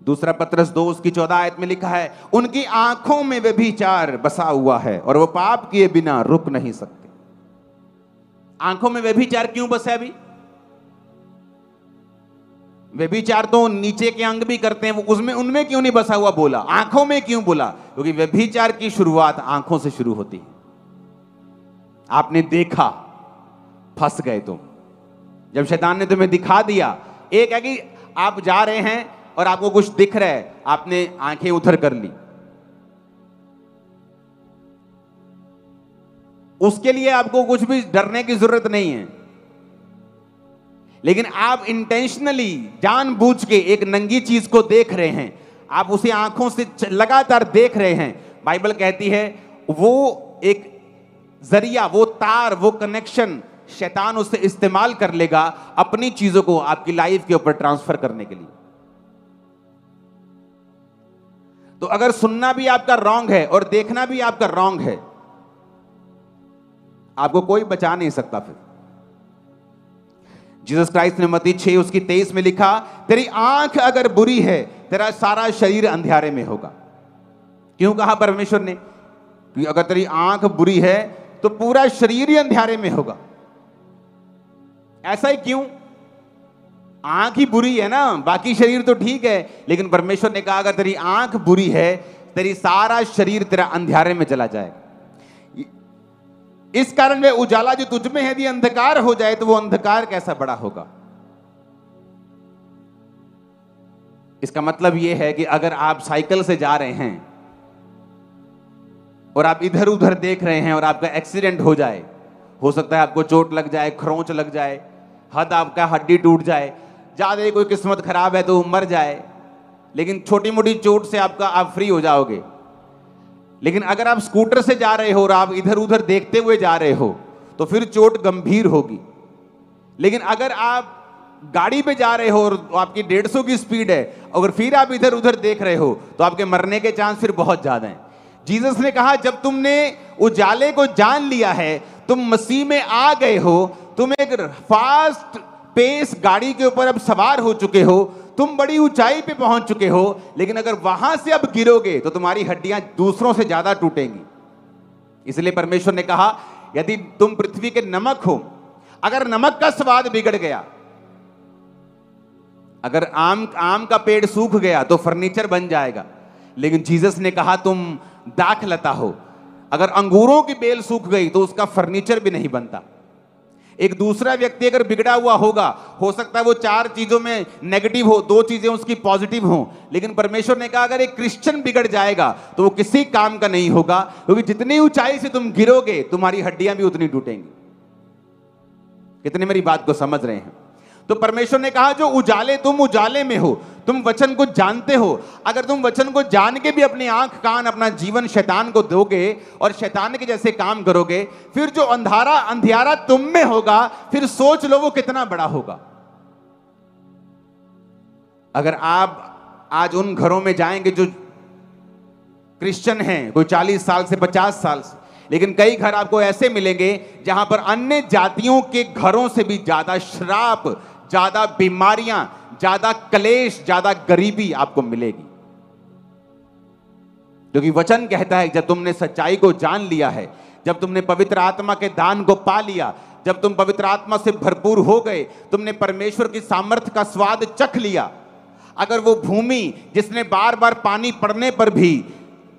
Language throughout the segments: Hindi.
दूसरा पत्रस 2 उसकी 14 आयत में लिखा है, उनकी आंखों में व्यभिचार बसा हुआ है और वो पाप किए बिना रुक नहीं सकते। आंखों में व्यभिचार क्यों बसा है? अभी व्यभिचार तो नीचे के अंग भी करते हैं, वो उसमें उनमें क्यों नहीं बसा हुआ बोला, आंखों में क्यों बोला? क्योंकि व्यभिचार की शुरुआत आंखों से शुरू होती है। आपने देखा, फंस गए तुम। जब शैतान ने तुम्हें दिखा दिया, एक है कि आप जा रहे हैं और आपको कुछ दिख रहा है, आपने आंखें उधर कर ली, उसके लिए आपको कुछ भी डरने की जरूरत नहीं है। लेकिन आप इंटेंशनली जानबूझ के एक नंगी चीज को देख रहे हैं, आप उसे आंखों से लगातार देख रहे हैं। बाइबल कहती है वो एक जरिया, वो तार, वो कनेक्शन शैतान उससे इस्तेमाल कर लेगा अपनी चीजों को आपकी लाइफ के ऊपर ट्रांसफर करने के लिए। तो अगर सुनना भी आपका रॉन्ग है और देखना भी आपका रॉन्ग है, आपको कोई बचा नहीं सकता। फिर जीसस क्राइस्ट ने मत्ती 6 उसकी 23 में लिखा, तेरी आंख अगर बुरी है तेरा सारा शरीर अंधियारे में होगा। क्यों कहा परमेश्वर ने कि अगर तेरी आंख बुरी है तो पूरा शरीर ही अंधियारे में होगा? ऐसा ही क्यों? आंख ही बुरी है ना, बाकी शरीर तो ठीक है। लेकिन परमेश्वर ने कहा अगर तेरी आंख बुरी है तेरी सारा शरीर तेरा अंधियारे में चला जाएगा। इस कारण वे उजाला जो तुझ में है यदि अंधकार हो जाए तो वो अंधकार कैसा बड़ा होगा। इसका मतलब यह है कि अगर आप साइकिल से जा रहे हैं और आप इधर उधर देख रहे हैं और आपका एक्सीडेंट हो जाए, हो सकता है आपको चोट लग जाए, खरोंच लग जाए, आपका हड्डी टूट जाए, ज्यादा कोई किस्मत खराब है तो मर जाए, लेकिन छोटी मोटी चोट से आप फ्री हो जाओगे। लेकिन अगर आप स्कूटर से जा रहे हो और आप इधर उधर देखते हुए जा रहे हो तो फिर चोट गंभीर होगी। लेकिन अगर आप गाड़ी पे जा रहे हो और आपकी 150 की स्पीड है, अगर फिर आप इधर उधर देख रहे हो तो आपके मरने के चांस फिर बहुत ज्यादा हैं। जीसस ने कहा जब तुमने उजाले को जान लिया है, तुम मसीह में आ गए हो, तुम एक फास्ट पेस गाड़ी के ऊपर अब सवार हो चुके हो, तुम बड़ी ऊंचाई पे पहुंच चुके हो, लेकिन अगर वहां से अब गिरोगे तो तुम्हारी हड्डियां दूसरों से ज्यादा टूटेंगी। इसलिए परमेश्वर ने कहा यदि तुम पृथ्वी के नमक हो, अगर नमक का स्वाद बिगड़ गया, अगर आम का पेड़ सूख गया तो फर्नीचर बन जाएगा। लेकिन जीसस ने कहा तुम दाखलता हो, अगर अंगूरों की बेल सूख गई तो उसका फर्नीचर भी नहीं बनता। एक दूसरा व्यक्ति अगर बिगड़ा हुआ होगा, हो सकता है वो 4 चीजों में नेगेटिव हो, 2 चीजें उसकी पॉजिटिव हो, लेकिन परमेश्वर ने कहा अगर एक क्रिश्चियन बिगड़ जाएगा तो वो किसी काम का नहीं होगा, क्योंकि जितनी ऊंचाई से तुम गिरोगे तुम्हारी हड्डियां भी उतनी टूटेंगी। कितने मेरी बात को समझ रहे हैं? तो परमेश्वर ने कहा जो उजाले, तुम उजाले में हो, तुम वचन को जानते हो, अगर तुम वचन को जान के भी अपनी आंख कान अपना जीवन शैतान को दोगे और शैतान के जैसे काम करोगे, फिर जो अंधियारा तुम में होगा, फिर सोच लो वो कितना बड़ा होगा। अगर आप आज उन घरों में जाएंगे जो क्रिश्चियन हैं, कोई 40 साल से 50 साल से, लेकिन कई घर आपको ऐसे मिलेंगे जहां पर अन्य जातियों के घरों से भी ज्यादा श्राप, ज्यादा बीमारियां, ज्यादा क्लेश, ज्यादा गरीबी आपको मिलेगी। क्योंकि वचन कहता है जब तुमने सच्चाई को जान लिया है, जब तुमने पवित्र आत्मा के दान को पा लिया, जब तुम पवित्र आत्मा से भरपूर हो गए, तुमने परमेश्वर की सामर्थ्य का स्वाद चख लिया। अगर वो भूमि जिसने बार बार पानी पड़ने पर भी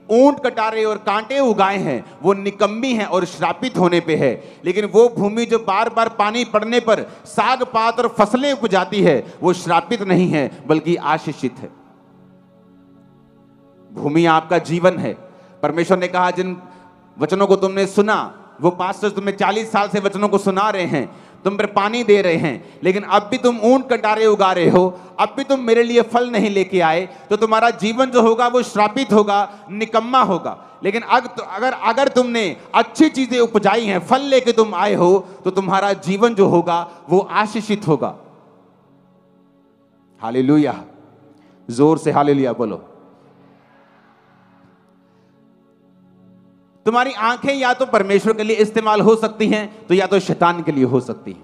ऊंट कटारे और कांटे उगाए हैं वो निकम्मी है और श्रापित होने पे है, लेकिन वो भूमि जो बार बार पानी पड़ने पर साग पात और फसलें उपजाती है वो श्रापित नहीं है बल्कि आशीषित है। भूमि आपका जीवन है। परमेश्वर ने कहा जिन वचनों को तुमने सुना, वो पास्टर तुम्हें 40 साल से वचनों को सुना रहे हैं, तुम पर पानी दे रहे हैं, लेकिन अब भी तुम ऊंट कटारे उगा रहे हो, अब भी तुम मेरे लिए फल नहीं लेके आए, तो तुम्हारा जीवन जो होगा वो श्रापित होगा, निकम्मा होगा। लेकिन अगर तुमने अच्छी चीजें उपजाई हैं, फल लेके तुम आए हो, तो तुम्हारा जीवन जो होगा वो आशीषित होगा। हालेलुया, जोर से हालेलुया बोलो। तुम्हारी आंखें या तो परमेश्वर के लिए इस्तेमाल हो सकती हैं तो या तो शैतान के लिए हो सकती हैं।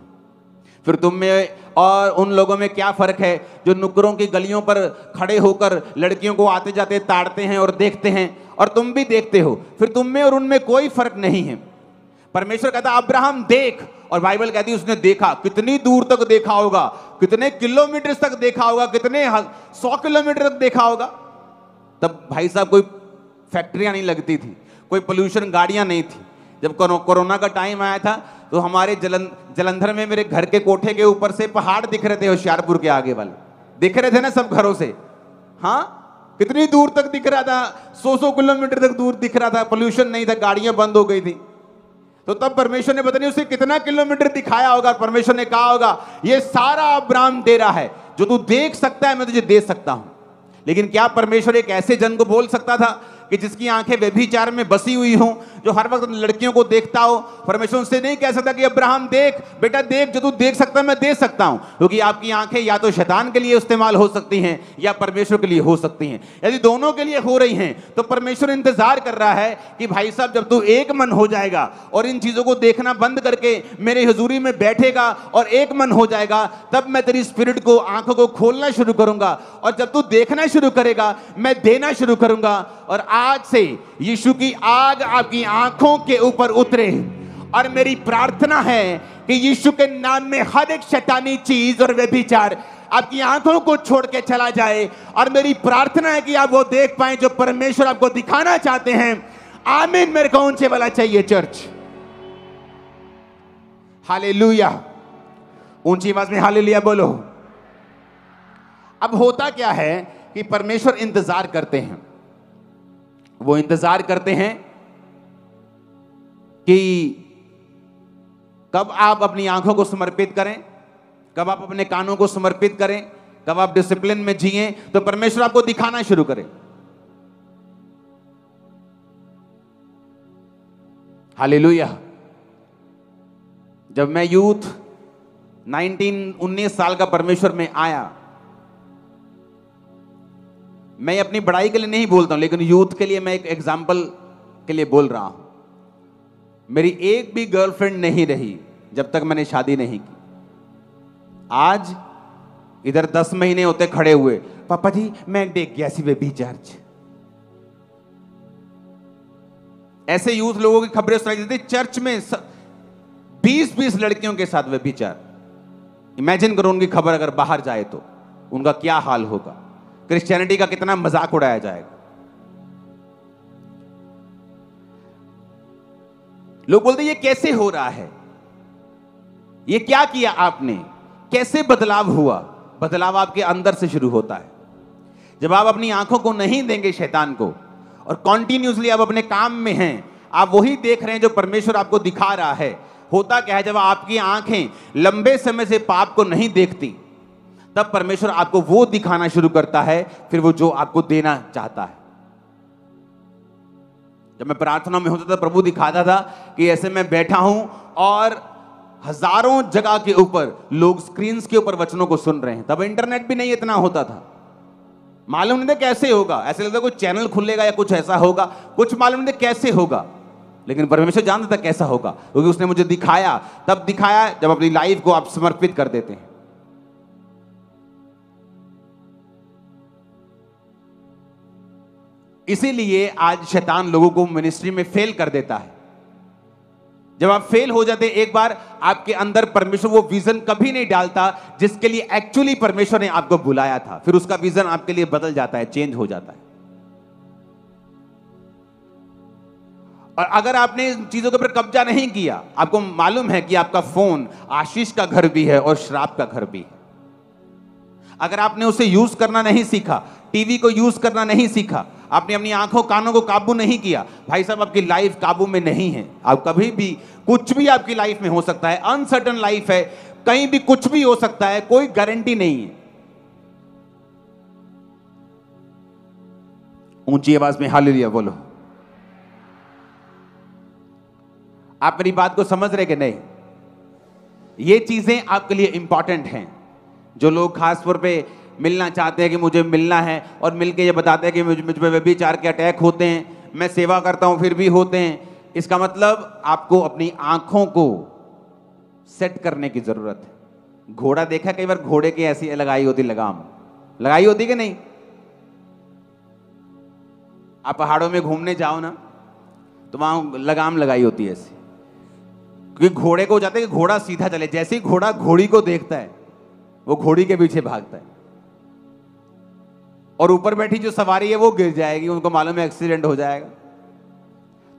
फिर तुम में और उन लोगों में क्या फर्क है जो नुक्करों की गलियों पर खड़े होकर लड़कियों को आते जाते ताड़ते हैं और देखते हैं, और तुम भी देखते हो। फिर तुम में और उनमें कोई फर्क नहीं है। परमेश्वर कहता अब्राहम देख, और बाइबल कहती है उसने देखा। कितनी दूर तक देखा होगा, कितने किलोमीटर तक देखा होगा, कितने 100 किलोमीटर तक देखा होगा। तब भाई साहब कोई फैक्ट्रियां नहीं लगती थी, कोई पोल्यूशन गाड़ियां नहीं थी। जब कोरोना का टाइम आया था तो हमारे जलंधर में मेरे घर के कोठे के ऊपर से पहाड़ दिख रहे थे, होशियारपुर के आगे वाले दिख रहे थे ना सब घरों से। हाँ, कितनी दूर तक दिख रहा था, 100 किलोमीटर तक दूर दिख रहा था, पोल्यूशन नहीं था, गाड़ियां बंद हो गई थी। तो तब परमेश्वर ने पता नहीं उसे कितना किलोमीटर दिखाया होगा। परमेश्वर ने कहा होगा ये सारा अब्राहम तेरा है, जो तू देख सकता है मैं तुझे दे सकता हूं। लेकिन क्या परमेश्वर एक ऐसे जन को बोल सकता था कि जिसकी आंखें व्यभिचार में बसी हुई हों, जो हर वक्त लड़कियों को देखता हो? परमेश्वर उससे नहीं कह सकता कि अब्राहम देख बेटा देख, जो तू देख सकता है मैं दे सकता हूं। क्योंकि आपकी आंखें या तो शैतान के लिए इस्तेमाल हो सकती हैं या परमेश्वर के लिए हो सकती हैं। यदि दोनों के लिए हो रही हैं तो परमेश्वर इंतजार कर रहा है कि भाई साहब जब तू एक मन हो जाएगा और इन चीजों को देखना बंद करके मेरे हुजूरी में बैठेगा और एक मन हो जाएगा, तब मैं तेरी स्पिरिट को, आंखों को खोलना शुरू करूंगा। और जब तू देखना शुरू करेगा मैं देना शुरू करूंगा। और आज से यीशु की आग आपकी आंखों के ऊपर उतरे। और मेरी प्रार्थना है कि यीशु के नाम में हर एक शैतानी चीज और व्यभिचार आपकी आंखों को छोड़ के चला जाए। और मेरी प्रार्थना है कि आप वो देख पाएं जो परमेश्वर आपको दिखाना चाहते हैं। आमीन। मेरे को ऊंचे वाला चाहिए चर्च। हालेलुया। ऊंची आवाज में हालेलुया बोलो। अब होता क्या है कि परमेश्वर इंतजार करते हैं। वो इंतजार करते हैं कि कब आप अपनी आंखों को समर्पित करें, कब आप अपने कानों को समर्पित करें, कब आप डिसिप्लिन में जिएं, तो परमेश्वर आपको दिखाना शुरू करे। हालेलुया। जब मैं यूथ 19 साल का परमेश्वर में आया, मैं अपनी बड़ाई के लिए नहीं बोलता हूं, लेकिन यूथ के लिए मैं एक एग्जाम्पल के लिए बोल रहा हूं। मेरी एक भी गर्लफ्रेंड नहीं रही जब तक मैंने शादी नहीं की। आज इधर 10 महीने होते खड़े हुए, पापा जी मैं देख गया सी बेबी चर्च। ऐसे यूथ लोगों की खबरें सुनाई देती चर्च में 20-20 लड़कियों के साथ व्यभिचार। इमेजिन करो उनकी खबर अगर बाहर जाए तो उनका क्या हाल होगा। क्रिश्चियनिटी का कितना मजाक उड़ाया जाएगा। लोग बोलते ये कैसे हो रहा है, ये क्या किया आपने, कैसे बदलाव हुआ? बदलाव आपके अंदर से शुरू होता है। जब आप अपनी आंखों को नहीं देंगे शैतान को और कॉन्टिन्यूसली आप अपने काम में हैं, आप वही देख रहे हैं जो परमेश्वर आपको दिखा रहा है। होता क्या है, जब आपकी आंखें लंबे समय से पाप को नहीं देखती, तब परमेश्वर आपको वो दिखाना शुरू करता है, फिर वो जो आपको देना चाहता है। जब मैं प्रार्थना में होता था, प्रभु दिखाता था कि ऐसे मैं बैठा हूं और हजारों जगह के ऊपर लोग स्क्रीन के ऊपर वचनों को सुन रहे हैं। तब इंटरनेट भी नहीं इतना होता था, मालूम नहीं था कैसे होगा। ऐसे लगता कुछ चैनल खुलेगा या कुछ ऐसा होगा, कुछ मालूम नहीं था कैसे होगा। लेकिन परमेश्वर जानता था कैसा होगा, क्योंकि उसने मुझे दिखाया। तब दिखाया जब अपनी लाइफ को आप समर्पित कर देते हैं। इसीलिए आज शैतान लोगों को मिनिस्ट्री में फेल कर देता है। जब आप फेल हो जाते एक बार, आपके अंदर परमेश्वर वो विजन कभी नहीं डालता जिसके लिए एक्चुअली परमेश्वर ने आपको बुलाया था। फिर उसका विजन आपके लिए बदल जाता है, चेंज हो जाता है। और अगर आपने इन चीजों के ऊपर कब्जा नहीं किया, आपको मालूम है कि आपका फोन आशीष का घर भी है और श्राप का घर भी है। अगर आपने उसे यूज करना नहीं सीखा, टीवी को यूज करना नहीं सीखा, आपने अपनी आंखों कानों को काबू नहीं किया, भाई साहब आपकी लाइफ काबू में नहीं है। आप कभी भी कुछ भी आपकी लाइफ में हो सकता है। अनसर्टन लाइफ है, कहीं भी कुछ भी हो सकता है, कोई गारंटी नहीं है। ऊंची आवाज में हालेलुया बोलो। आप मेरी बात को समझ रहे कि नहीं? ये चीजें आपके लिए इंपॉर्टेंट हैं। जो लोग खास तौर पे मिलना चाहते हैं कि मुझे मिलना है और मिलके ये बताते हैं कि मुझ पे व्यभिचार के अटैक होते हैं, मैं सेवा करता हूं फिर भी होते हैं, इसका मतलब आपको अपनी आंखों को सेट करने की जरूरत है। घोड़ा देखा कई बार, घोड़े की ऐसी लगाई होती लगाम, लगाई होती कि नहीं? आप पहाड़ों में घूमने जाओ ना तो वहां लगाम लगाई होती है ऐसी, क्योंकि घोड़े को जाते हैं कि घोड़ा सीधा चले। जैसे ही घोड़ा घोड़ी को देखता है वो घोड़ी के पीछे भागता है, और ऊपर बैठी जो सवारी है वो गिर जाएगी, उनको मालूम है एक्सीडेंट हो जाएगा।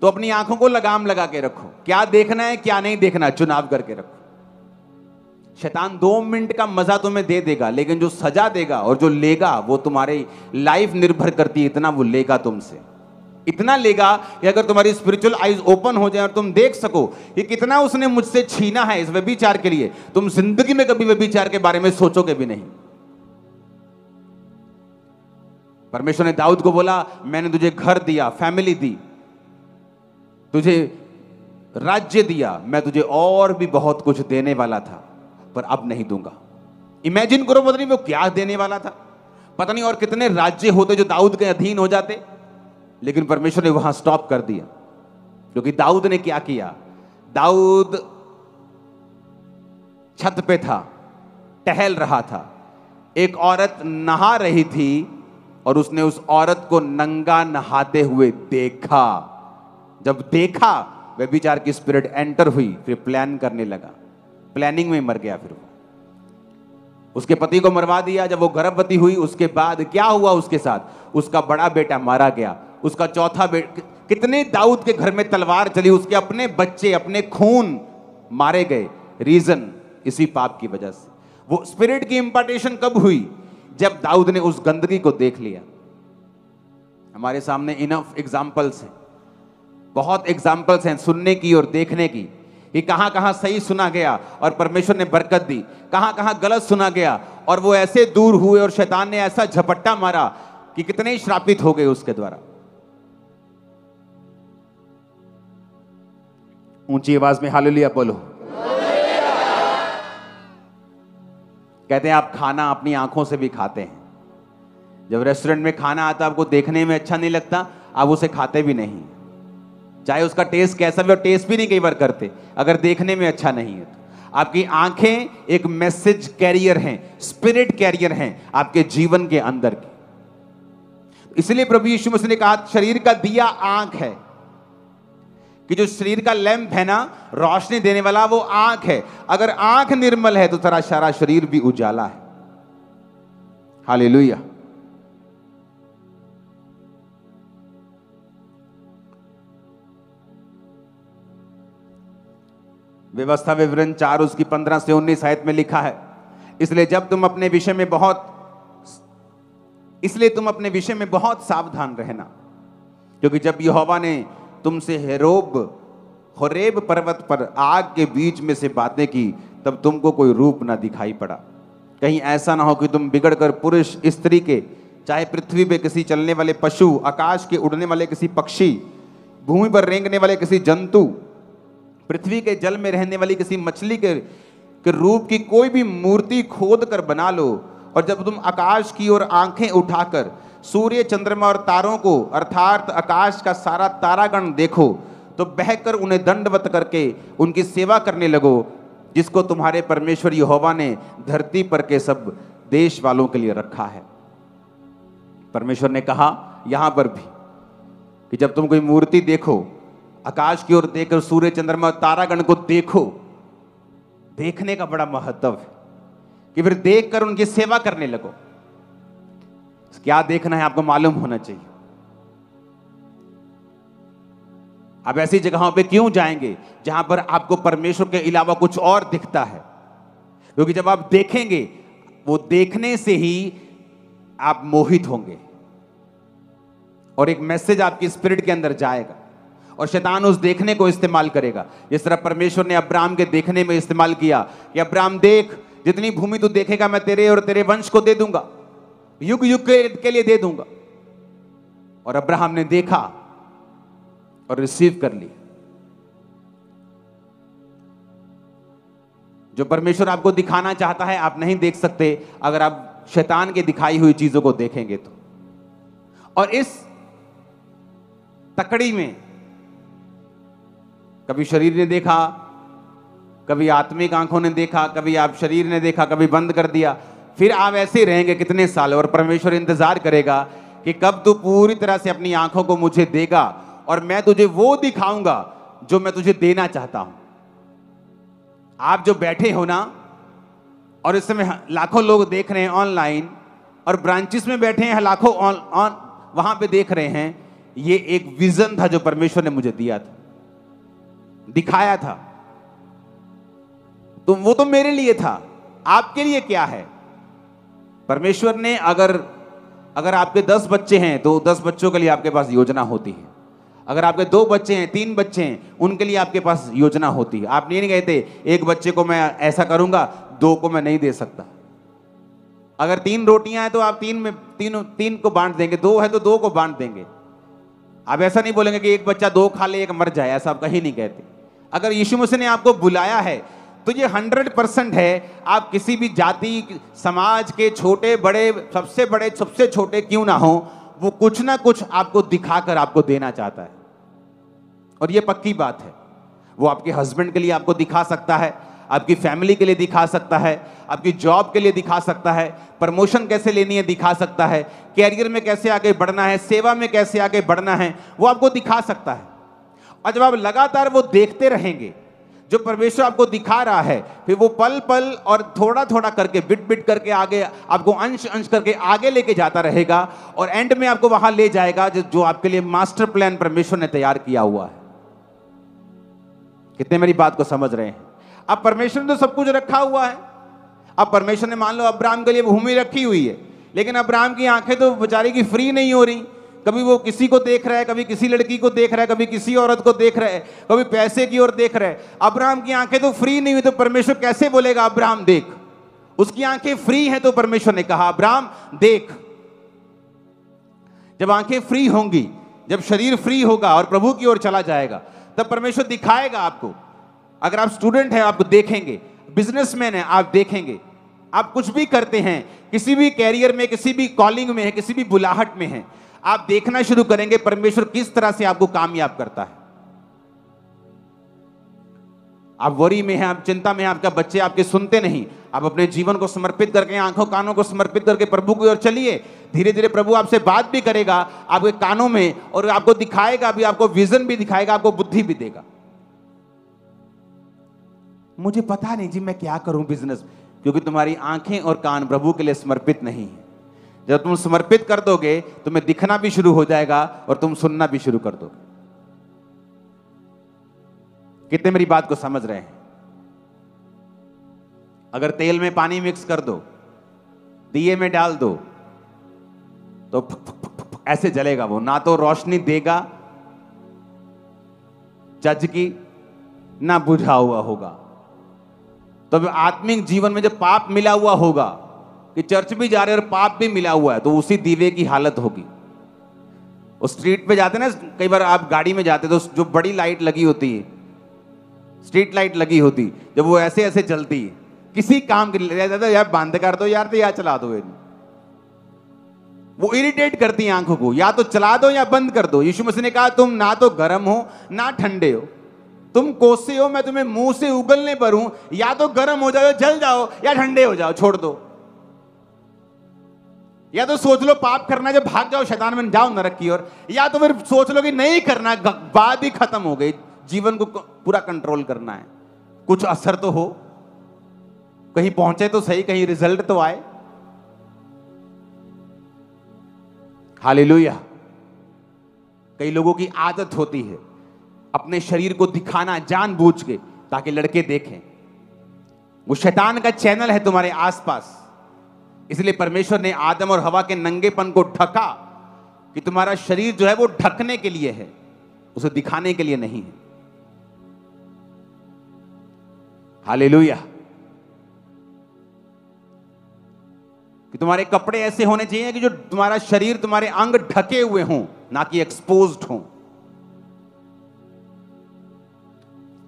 तो अपनी आंखों को लगाम लगा के रखो, क्या देखना है क्या नहीं देखना चुनाव करके रखो। शैतान 2 मिनट का मजा तुम्हें दे देगा, लेकिन जो सजा देगा और जो लेगा वो तुम्हारी लाइफ निर्भर करती है। इतना वो लेगा तुमसे, इतना लेगा कि अगर तुम्हारी स्पिरिचुअल आईज ओपन हो जाए और तुम देख सको कि कितना उसने मुझसे छीना है इस व्यभिचार के लिए, तुम जिंदगी में कभी व्यभिचार के बारे में सोचोगे भी नहीं। परमेश्वर ने दाऊद को बोला, मैंने तुझे घर दिया, फैमिली दी, तुझे राज्य दिया, मैं तुझे और भी बहुत कुछ देने वाला था, पर अब नहीं दूंगा। इमेजिन करो, पता नहीं वो क्या देने वाला था, पता नहीं और कितने राज्य होते जो दाऊद के अधीन हो जाते, लेकिन परमेश्वर ने वहां स्टॉप कर दिया। क्योंकि दाऊद ने क्या किया, दाऊद छत पे था, टहल रहा था, एक औरत नहा रही थी और उसने उस औरत को नंगा नहाते हुए देखा। जब देखा, व्यभिचार की स्पिरिट एंटर हुई, फिर प्लान करने लगा, प्लानिंग में मर गया। फिर वो उसके पति को मरवा दिया। जब वो गर्भवती हुई उसके बाद क्या हुआ उसके साथ, उसका बड़ा बेटा मारा गया, उसका चौथा बेटा, कितने दाऊद के घर में तलवार चली, उसके अपने बच्चे, अपने खून मारे गए। रीजन इसी पाप की वजह से। वो स्पिरिट की इंपार्टेशन कब हुई, जब दाऊद ने उस गंदगी को देख लिया। हमारे सामने इनफ एग्जाम्पल्स हैं, बहुत एग्जाम्पल्स हैं सुनने की और देखने की, कि कहां कहां सही सुना गया और परमेश्वर ने बरकत दी, कहां कहां गलत सुना गया और वो ऐसे दूर हुए और शैतान ने ऐसा झपट्टा मारा कि कितने ही श्रापित हो गए उसके द्वारा। ऊंची आवाज में हालेलुया बोलो। कहते हैं आप खाना अपनी आंखों से भी खाते हैं। जब रेस्टोरेंट में खाना आता है, आपको देखने में अच्छा नहीं लगता, आप उसे खाते भी नहीं, चाहे उसका टेस्ट कैसा भी हो। टेस्ट भी नहीं कई बार करते अगर देखने में अच्छा नहीं है तो। आपकी आंखें एक मैसेज कैरियर हैं, स्पिरिट कैरियर हैं आपके जीवन के अंदर की। इसलिए प्रभु यीशु मसीह ने कहा, शरीर का दिया आंख है, कि जो शरीर का लैंप है ना, रोशनी देने वाला, वो आंख है। अगर आंख निर्मल है तो तेरा सारा शरीर भी उजाला है। हालेलुया। व्यवस्था विवरण 4 उसकी 15 से 19 आयत में लिखा है, इसलिए तुम अपने विषय में बहुत सावधान रहना, क्योंकि जब यहोवा ने तुमसे होरेब पर्वत पर आग के बीच में से बातें की, तब तुमको कोई रूप ना दिखाई पड़ा। कहीं ऐसा ना हो कि तुम बिगड़कर पुरुष स्त्री के, चाहे पृथ्वी पे किसी चलने वाले पशु, आकाश के उड़ने वाले किसी पक्षी, भूमि पर रेंगने वाले किसी जंतु, पृथ्वी के जल में रहने वाली किसी मछली के रूप की कोई भी मूर्ति खोद कर बना लो। और जब तुम आकाश की ओर आंखें उठाकर सूर्य, चंद्रमा और तारों को, अर्थात आकाश का सारा तारागण देखो, तो बहकर उन्हें दंडवत करके उनकी सेवा करने लगो, जिसको तुम्हारे परमेश्वर यहोवा ने धरती पर के सब देश वालों के लिए रखा है। परमेश्वर ने कहा यहां पर भी कि जब तुम कोई मूर्ति देखो, आकाश की ओर देखकर सूर्य, चंद्रमा और तारागण को देखो, देखने का बड़ा महत्व है कि फिर देखकर उनकी सेवा करने लगो। क्या देखना है आपको मालूम होना चाहिए। आप ऐसी जगहों पे क्यों जाएंगे जहां पर आपको परमेश्वर के अलावा कुछ और दिखता है, क्योंकि जब आप देखेंगे, वो देखने से ही आप मोहित होंगे और एक मैसेज आपकी स्पिरिट के अंदर जाएगा और शैतान उस देखने को इस्तेमाल करेगा। जिस तरह परमेश्वर ने अब्राहम के देखने में इस्तेमाल किया कि अब्राहम देख, जितनी भूमि तू देखेगा मैं तेरे और तेरे वंश को दे दूंगा, युग युग के लिए दे दूंगा। और अब्राहम ने देखा और रिसीव कर ली। जो परमेश्वर आपको दिखाना चाहता है आप नहीं देख सकते अगर आप शैतान के दिखाई हुई चीजों को देखेंगे तो। और इस तकड़ी में कभी शरीर ने देखा, कभी आत्मिक आंखों ने देखा, कभी आप शरीर ने देखा, कभी बंद कर दिया, फिर आप ऐसे ही रहेंगे कितने साल। और परमेश्वर इंतजार करेगा कि कब तू पूरी तरह से अपनी आंखों को मुझे देगा और मैं तुझे वो दिखाऊंगा जो मैं तुझे देना चाहता हूं। आप जो बैठे हो ना, और इस समय लाखों लोग देख रहे हैं ऑनलाइन, और ब्रांचेस में बैठे हैं लाखों वहां पे देख रहे हैं, ये एक विजन था जो परमेश्वर ने मुझे दिया था, दिखाया था। तो वो तो मेरे लिए था, आपके लिए क्या है? परमेश्वर ने अगर आपके 10 बच्चे हैं तो 10 बच्चों के लिए आपके पास योजना होती है। अगर आपके 2 बच्चे हैं, 3 बच्चे हैं, उनके लिए आपके पास योजना होती है। आप नहीं कहते एक बच्चे को मैं ऐसा करूंगा, 2 को मैं नहीं दे सकता। अगर 3 रोटियां हैं तो आप 3 को बांट देंगे, 2 है तो 2 को बांट देंगे। आप ऐसा नहीं बोलेंगे कि एक बच्चा 2 खा ले, एक मर जाए, ऐसा आप कहीं नहीं कहते। अगर यीशु मसीह ने आपको बुलाया है तो ये 100% है। आप किसी भी जाति समाज के छोटे बड़े, सबसे छोटे क्यों ना हो, वो कुछ ना कुछ आपको दिखाकर आपको देना चाहता है। और ये पक्की बात है। वो आपके हस्बैंड के लिए आपको दिखा सकता है, आपकी फैमिली के लिए दिखा सकता है, आपकी जॉब के लिए दिखा सकता है, प्रमोशन कैसे लेनी है दिखा सकता है, कैरियर में कैसे आगे बढ़ना है, सेवा में कैसे आगे बढ़ना है, वो आपको दिखा सकता है। और जब आप लगातार वो देखते रहेंगे जो परमेश्वर आपको दिखा रहा है, फिर वो पल पल और थोड़ा थोड़ा करके, बिट बिट करके आगे आपको अंश अंश करके आगे लेके जाता रहेगा, और एंड में आपको वहां ले जाएगा जो आपके लिए मास्टर प्लान परमेश्वर ने तैयार किया हुआ है। कितने मेरी बात को समझ रहे हैं? अब परमेश्वर ने तो सब कुछ रखा हुआ है। अब परमेश्वर ने मान लो अब्राहम के लिए भूमि रखी हुई है, लेकिन अब्राहम की आंखें तो बेचारे की फ्री नहीं हो रही। कभी वो किसी को देख रहा है, कभी किसी लड़की को देख रहा है, कभी किसी औरत को देख रहा है, कभी पैसे की ओर देख रहा है। अब्राहम की आंखें तो फ्री नहीं हुई, तो परमेश्वर कैसे बोलेगा अब्राहम देख? उसकी आंखें फ्री हैं तो परमेश्वर ने कहा अब्राहम देख। जब आंखें फ्री होंगी, जब शरीर फ्री होगा और प्रभु की ओर चला जाएगा, तब परमेश्वर दिखाएगा आपको। अगर आप स्टूडेंट हैं आप देखेंगे, बिजनेसमैन हैं आप देखेंगे, आप कुछ भी करते हैं, किसी भी कैरियर में, किसी भी कॉलिंग में है, किसी भी बुलाहट में है, आप देखना शुरू करेंगे परमेश्वर किस तरह से आपको कामयाब करता है। आप वरी में हैं, आप चिंता में हैं, आपका बच्चे आपके सुनते नहीं, आप अपने जीवन को समर्पित करके, आंखों कानों को समर्पित करके प्रभु की ओर चलिए। धीरे धीरे प्रभु आपसे बात भी करेगा आपके कानों में, और आपको दिखाएगा भी, आपको विजन भी दिखाएगा, आपको बुद्धि भी देगा। मुझे पता नहीं जी मैं क्या करूं बिजनेस, क्योंकि तुम्हारी आंखें और कान प्रभु के लिए समर्पित नहीं है। जब तुम समर्पित कर दोगे, तुम्हें दिखना भी शुरू हो जाएगा और तुम सुनना भी शुरू कर दोगे। कितने मेरी बात को समझ रहे हैं? अगर तेल में पानी मिक्स कर दो, दिए में डाल दो, तो फक फक फक फक ऐसे जलेगा वो, ना तो रोशनी देगा चज की, ना बुझा हुआ होगा। तो आत्मिक जीवन में जब पाप मिला हुआ होगा, कि चर्च भी जा रहे और पाप भी मिला हुआ है, तो उसी दीवे की हालत होगी। उस स्ट्रीट पे जाते ना, कई बार आप गाड़ी में जाते तो जो बड़ी लाइट लगी होती है, स्ट्रीट लाइट लगी होती, जब वो ऐसे ऐसे चलती है, किसी काम के लिए जाता यार बंद कर दो यार, तो यार चला दो, वो इरिटेट करती है आंखों को, या तो चला दो या बंद कर दो। यीशु मसीह ने कहा तुम ना तो गर्म हो ना ठंडे हो, तुम कोसे हो, मैं तुम्हें मुंह से उगलने पर हूं, या तो गर्म हो जाओ जल जाओ, या ठंडे हो जाओ छोड़ दो। या तो सोच लो पाप करना जब भाग जाओ शैतान में जाओ नरक की ओर, या तो फिर सोच लो कि नहीं करना, बात ही खत्म हो गई, जीवन को पूरा कंट्रोल करना है, कुछ असर तो हो, कहीं पहुंचे तो सही, कहीं रिजल्ट तो आए। हालेलुया। कई लोगों की आदत होती है अपने शरीर को दिखाना जानबूझ के, ताकि लड़के देखें। वो शैतान का चैनल है तुम्हारे आसपास। इसलिए परमेश्वर ने आदम और हवा के नंगेपन को ढका, कि तुम्हारा शरीर जो है वो ढकने के लिए है, उसे दिखाने के लिए नहीं है। हालेलुया। कि तुम्हारे कपड़े ऐसे होने चाहिए कि जो तुम्हारा शरीर, तुम्हारे अंग ढके हुए हों, ना कि एक्सपोज्ड हों।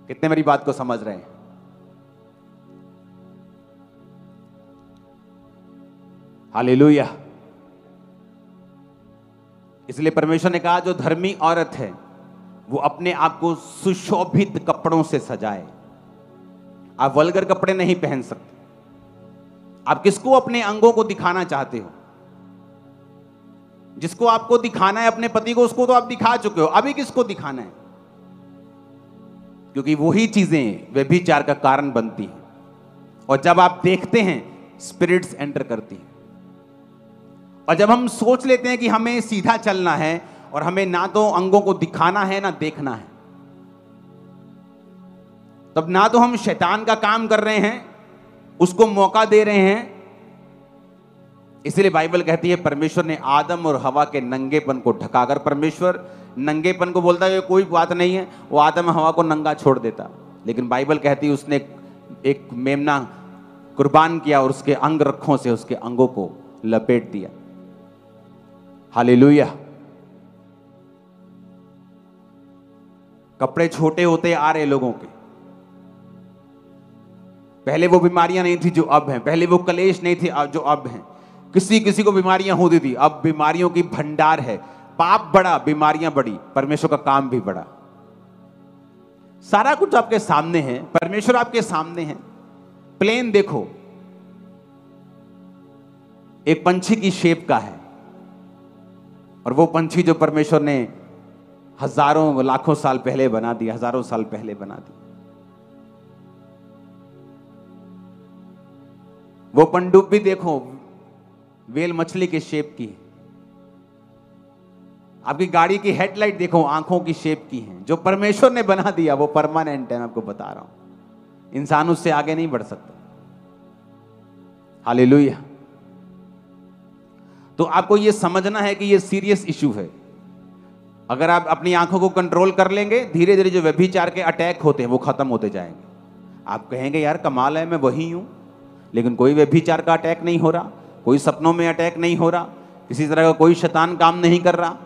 कितने मेरी बात को समझ रहे हैं? हालेलुया। इसलिए परमेश्वर ने कहा जो धर्मी औरत है वो अपने आप को सुशोभित कपड़ों से सजाए, आप वल्गर कपड़े नहीं पहन सकते। आप किसको अपने अंगों को दिखाना चाहते हो? जिसको आपको दिखाना है अपने पति को, उसको तो आप दिखा चुके हो, अभी किसको दिखाना है? क्योंकि वही चीजें व्यभिचार का कारण बनती हैं। और जब आप देखते हैं, स्पिरिट्स एंटर करती हैं। और जब हम सोच लेते हैं कि हमें सीधा चलना है और हमें ना तो अंगों को दिखाना है ना देखना है, तब ना तो हम शैतान का काम कर रहे हैं, उसको मौका दे रहे हैं। इसलिए बाइबल कहती है परमेश्वर ने आदम और हवा के नंगेपन को ढका। अगर परमेश्वर नंगेपन को बोलता है कोई बात नहीं है, वो आदम हवा को नंगा छोड़ देता। लेकिन बाइबल कहती है उसने एक मेमना कुर्बान किया और उसके अंग रखों से उसके अंगों को लपेट दिया। हालेलुया। कपड़े छोटे होते आ रहे लोगों के। पहले वो बीमारियां नहीं थी जो अब हैं, पहले वो कलेश नहीं थी जो अब हैं। किसी किसी को बीमारियां होती थी, अब बीमारियों की भंडार है। पाप बढ़ा, बीमारियां बढ़ी, परमेश्वर का काम भी बढ़ा। सारा कुछ आपके सामने है, परमेश्वर आपके सामने है। प्लेन देखो, एक पंछी की शेप का है, और वो पंछी जो परमेश्वर ने हजारों लाखों साल पहले बना दिया, हजारों साल पहले बना दिया। वो पनडुब्बी देखो, वेल मछली के शेप की है। आपकी गाड़ी की हेडलाइट देखो, आंखों की शेप की है। जो परमेश्वर ने बना दिया वो परमानेंट है, मैं आपको बता रहा हूं। इंसान उससे आगे नहीं बढ़ सकता। हालेलुया। तो आपको यह समझना है कि यह सीरियस इशू है। अगर आप अपनी आंखों को कंट्रोल कर लेंगे, धीरे धीरे जो व्यभिचार के अटैक होते हैं वो खत्म होते जाएंगे। आप कहेंगे यार कमाल है, मैं वही हूं, लेकिन कोई व्यभिचार का अटैक नहीं हो रहा, कोई सपनों में अटैक नहीं हो रहा, किसी तरह का कोई शैतान काम नहीं कर रहा।